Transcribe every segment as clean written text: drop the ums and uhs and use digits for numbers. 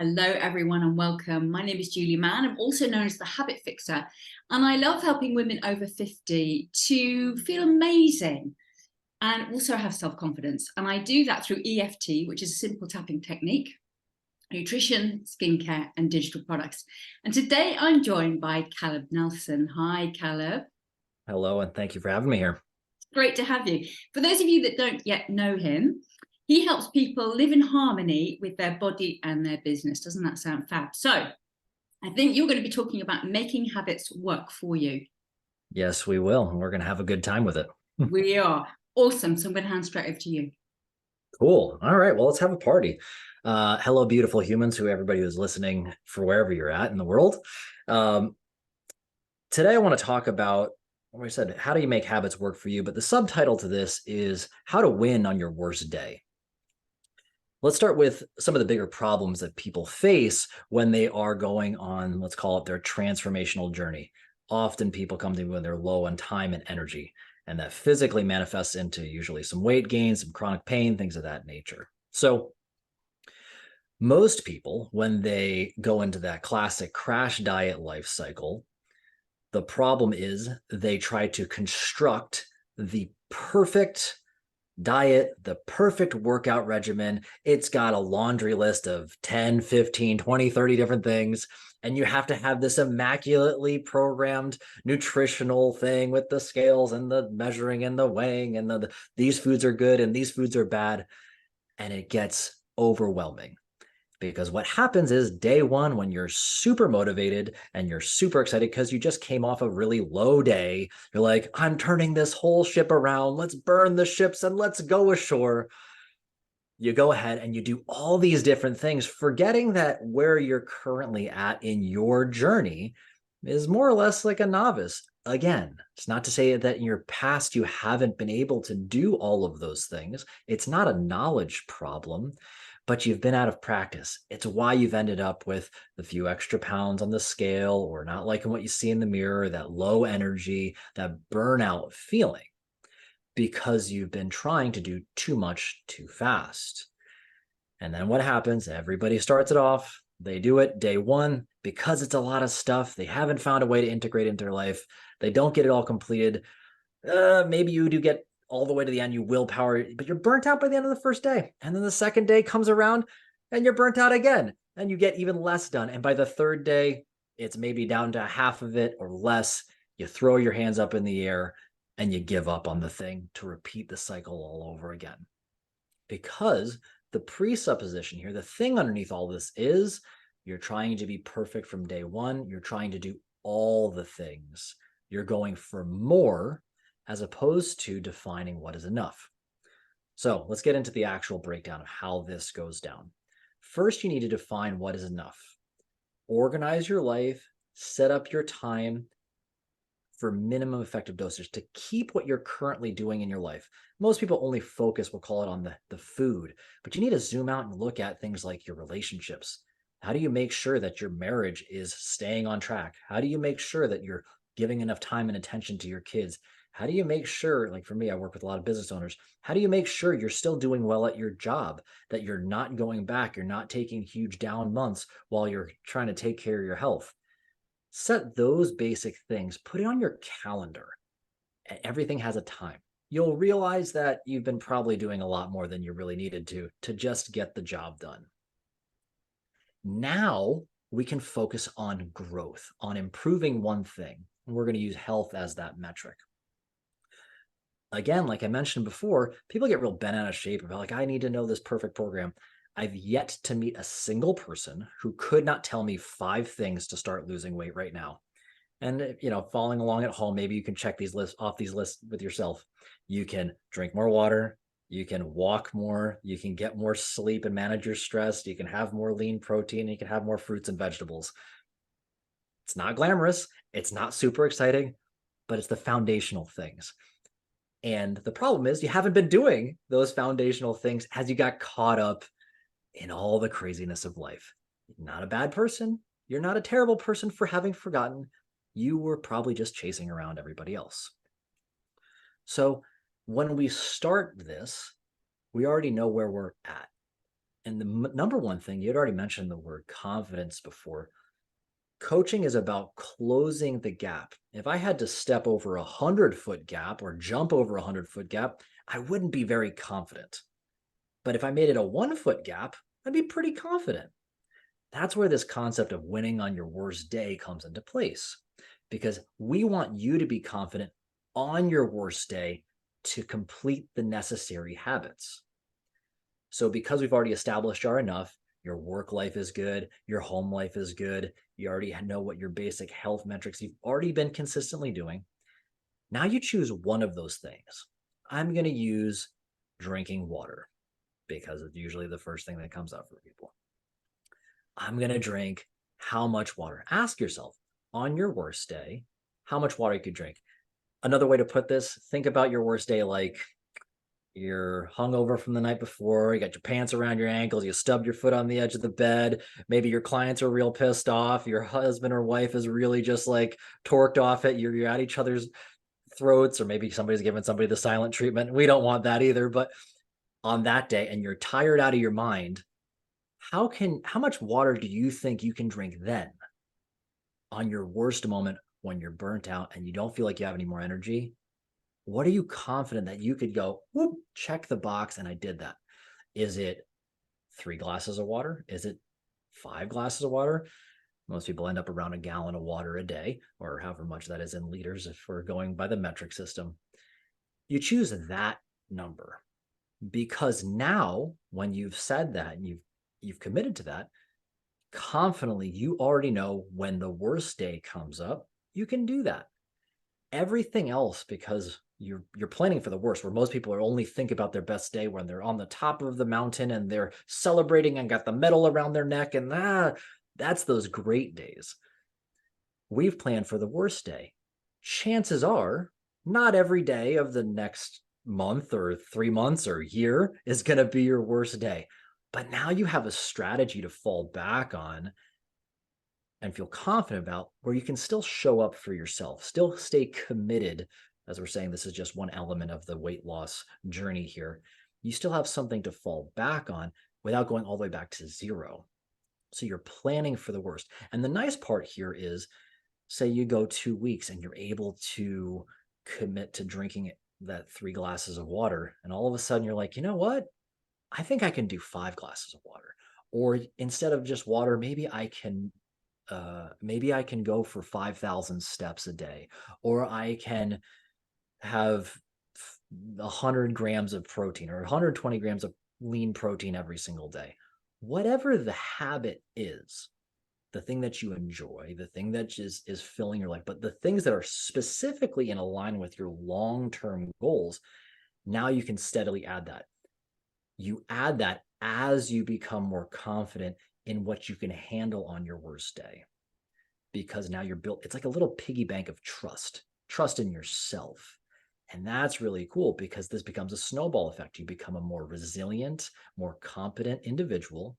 Hello, everyone, and welcome. My name is Julie Mann. I'm also known as the Habit Fixer, and I love helping women over 50 to feel amazing and also have self-confidence. And I do that through EFT, which is a simple tapping technique, nutrition, skincare, and digital products. And today I'm joined by Caleb Nelson. Hi, Caleb. Hello, and thank you for having me here. Great to have you. For those of you that don't yet know him, he helps people live in harmony with their body and their business. Doesn't that sound fab? So I think you're going to be talking about making habits work for you. Yes, we will. And we're going to have a good time with it. We are. Awesome. So I'm going to hand straight over to you. Cool. All right. Well, let's have a party. Hello, beautiful humans, who everybody who's listening for wherever you're at in the world. Today, I want to talk about, like I said, how do you make habits work for you? But the subtitle to this is how to win on your worst day. Let's start with some of the bigger problems that people face when they are going on, let's call it their transformational journey. Often people come to me when they're low on time and energy, and that physically manifests into usually some weight gain, some chronic pain, things of that nature. So most people, when they go into that classic crash diet life cycle, the problem is they try to construct the perfect diet, the perfect workout regimen. It's got a laundry list of 10, 15, 20, 30 different things. And you have to have this immaculately programmed nutritional thing with the scales and the measuring and the weighing and these foods are good and these foods are bad. And it gets overwhelming. Because what happens is day one, when you're super motivated and you're super excited because you just came off a really low day, you're like, I'm turning this whole ship around. Let's burn the ships and let's go ashore. You go ahead and you do all these different things, forgetting that where you're currently at in your journey is more or less like a novice. Again, it's not to say that in your past you haven't been able to do all of those things. It's not a knowledge problem, but you've been out of practice. It's why you've ended up with a few extra pounds on the scale or not liking what you see in the mirror, that low energy, that burnout feeling, because you've been trying to do too much too fast. And then what happens? Everybody starts it off. They do it day one because it's a lot of stuff. They haven't found a way to integrate into their life. They don't get it all completed. Maybe you do get all the way to the end, you willpower, but you're burnt out by the end of the first day. And then the second day comes around and you're burnt out again and you get even less done. And by the third day, it's maybe down to half of it or less. You throw your hands up in the air and you give up on the thing to repeat the cycle all over again. Because the presupposition here, the thing underneath all this is you're trying to be perfect from day one. You're trying to do all the things. You're going for more as opposed to defining what is enough. So let's get into the actual breakdown of how this goes down. First, you need to define what is enough. Organize your life, set up your time for minimum effective dosage to keep what you're currently doing in your life. Most people only focus, we'll call it, on the food, but you need to zoom out and look at things like your relationships. How do you make sure that your marriage is staying on track? How do you make sure that you're giving enough time and attention to your kids? How do you make sure, like for me, I work with a lot of business owners. How do you make sure you're still doing well at your job, that you're not going back, you're not taking huge down months while you're trying to take care of your health? Set those basic things, put it on your calendar. Everything has a time. You'll realize that you've been probably doing a lot more than you really needed to just get the job done. Now we can focus on growth, on improving one thing. And we're going to use health as that metric. Again, like I mentioned before, people get real bent out of shape about like, I need to know this perfect program. I've yet to meet a single person who could not tell me 5 things to start losing weight right now. And, following along at home, maybe you can check these lists off these lists with yourself. You can drink more water. You can walk more. You can get more sleep and manage your stress. You can have more lean protein. You can have more fruits and vegetables. It's not glamorous. It's not super exciting, but it's the foundational things. And the problem is you haven't been doing those foundational things as you got caught up in all the craziness of life. You're not a bad person. You're not a terrible person for having forgotten. You were probably just chasing around everybody else. So when we start this, we already know where we're at. And the number one thing, you had already mentioned the word confidence before. Coaching is about closing the gap. If I had to step over 100-foot gap or jump over 100-foot gap, I wouldn't be very confident. But if I made it a 1-foot gap, I'd be pretty confident. That's where this concept of winning on your worst day comes into place, because we want you to be confident on your worst day to complete the necessary habits. So because we've already established our enough, your work life is good, your home life is good, you already know what your basic health metrics you've already been consistently doing. Now you choose one of those things. I'm going to use drinking water because it's usually the first thing that comes up for people. I'm going to drink how much water? Ask yourself on your worst day, how much water you could drink. Another way to put this, think about your worst day like you're hungover from the night before, you got your pants around your ankles, you stubbed your foot on the edge of the bed. Maybe your clients are real pissed off. Your husband or wife is really just like torqued off at you. You're at each other's throats, or maybe somebody's giving somebody the silent treatment. We don't want that either. But on that day, and you're tired out of your mind, how much water do you think you can drink then on your worst moment when you're burnt out and you don't feel like you have any more energy? What are you confident that you could go, whoop, check the box and I did that? Is it 3 glasses of water? Is it 5 glasses of water? Most people end up around a gallon of water a day, or however much that is in liters if we're going by the metric system. You choose that number because now when you've said that and you've committed to that, confidently, you already know when the worst day comes up, you can do that. Everything else, because you're planning for the worst, where most people are only think about their best day when they're on the top of the mountain and they're celebrating and got the medal around their neck, and that's those great days. We've planned for the worst day. Chances are not every day of the next month or 3 months or year is going to be your worst day. But now you have a strategy to fall back on and feel confident about, where you can still show up for yourself, still stay committed. As we're saying, this is just one element of the weight loss journey here. You still have something to fall back on without going all the way back to zero. So you're planning for the worst. And the nice part here is, say you go 2 weeks and you're able to commit to drinking that 3 glasses of water. And all of a sudden you're like, you know what? I think I can do 5 glasses of water. Or instead of just water, maybe I can go for 5,000 steps a day, or I can have 100 grams of protein or 120 grams of lean protein every single day. Whatever the habit is, the thing that you enjoy, the thing that is filling your life, but the things that are specifically in alignment with your long-term goals, now you can steadily add that. You add that as you become more confident in what you can handle on your worst day, because now you're built, it's like a little piggy bank of trust in yourself. And that's really cool, because this becomes a snowball effect. You become a more resilient, more competent individual.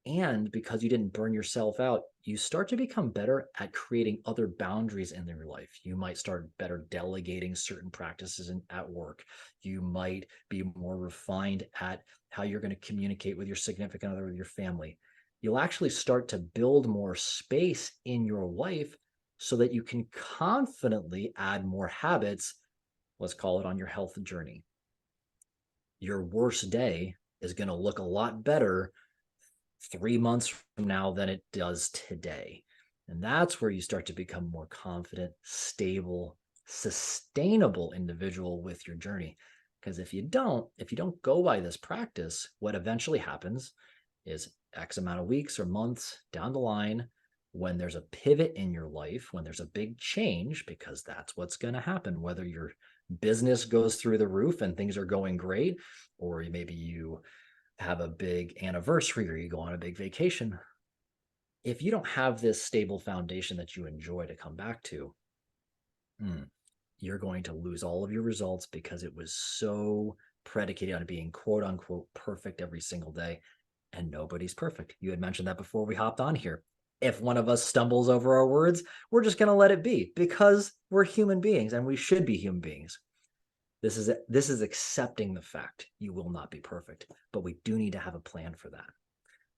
And because you didn't burn yourself out, you start to become better at creating other boundaries in your life. You might start better delegating certain practices at work. You might be more refined at how you're going to communicate with your significant other, with your family. You'll actually start to build more space in your life so that you can confidently add more habits, let's call it, on your health journey. Your worst day is going to look a lot better 3 months from now than it does today. And that's where you start to become more confident, stable, sustainable individual with your journey. Because if you don't go by this practice, what eventually happens is X amount of weeks or months down the line, when there's a pivot in your life, when there's a big change, because that's what's going to happen, whether your business goes through the roof and things are going great, or maybe you have a big anniversary or you go on a big vacation. If you don't have this stable foundation that you enjoy to come back to, you're going to lose all of your results, because it was so predicated on being quote unquote perfect every single day. And nobody's perfect. You had mentioned that before we hopped on here. If one of us stumbles over our words, we're just going to let it be, because we're human beings and we should be human beings. This is accepting the fact you will not be perfect, but we do need to have a plan for that.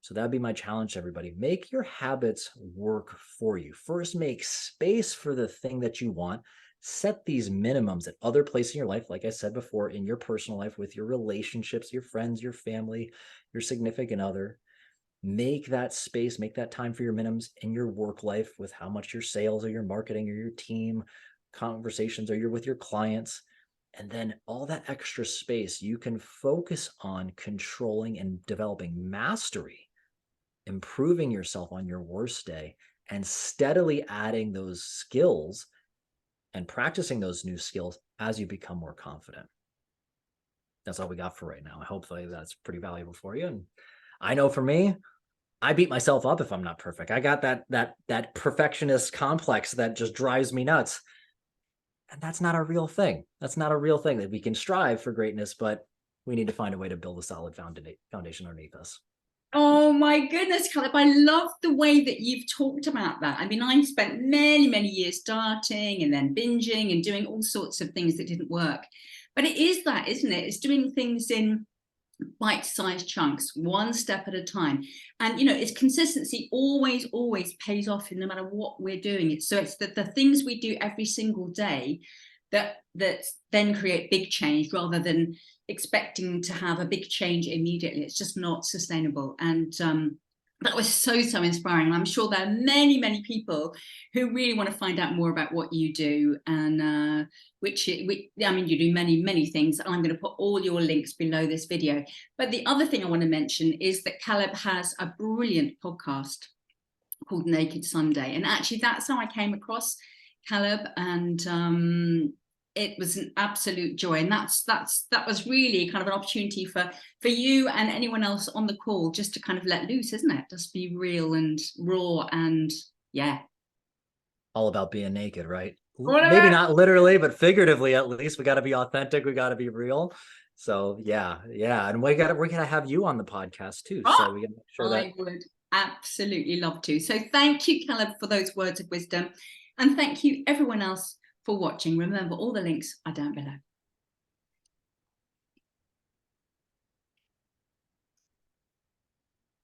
So that'd be my challenge to everybody. Make your habits work for you. First, make space for the thing that you want. Set these minimums at other places in your life, like I said before, in your personal life, with your relationships, your friends, your family, your significant other. Make that space, make that time for your minimums in your work life with how much your sales or your marketing or your team conversations or you're with your clients. And then all that extra space you can focus on controlling and developing mastery, improving yourself on your worst day, and steadily adding those skills and practicing those new skills as you become more confident. That's all we got for right now. Hopefully that's pretty valuable for you. And I know for me, I beat myself up if I'm not perfect. I got that perfectionist complex that just drives me nuts. And that's not a real thing. That's not a real thing. That we can strive for greatness, but we need to find a way to build a solid foundation underneath us. Oh my goodness, Caleb, I love the way that you've talked about that. I mean, I spent many, many years starting and then binging and doing all sorts of things that didn't work. But it is that, isn't it? It's doing things in bite-sized chunks, one step at a time. And, you know, it's consistency always pays off no matter what we're doing. So it's the things we do every single day that then create big change rather than expecting to have a big change immediately. It's just not sustainable. And that was so inspiring. I'm sure there are many people who really want to find out more about what you do, and I mean, you do many things. I'm going to put all your links below this video. But the other thing I want to mention is that Caleb has a brilliant podcast called Naked Sunday, and actually that's how I came across Caleb, and it was an absolute joy. And that was really kind of an opportunity for you and anyone else on the call, just to kind of let loose, isn't it? Just be real and raw, and yeah. All about being naked, right? Maybe not literally, but figuratively at least. We got to be authentic. We got to be real. So yeah. And we're gonna have you on the podcast too. So we gotta make sure that I would absolutely love to. So thank you, Caleb, for those words of wisdom. And thank you everyone else for watching. Remember, all the links are down below.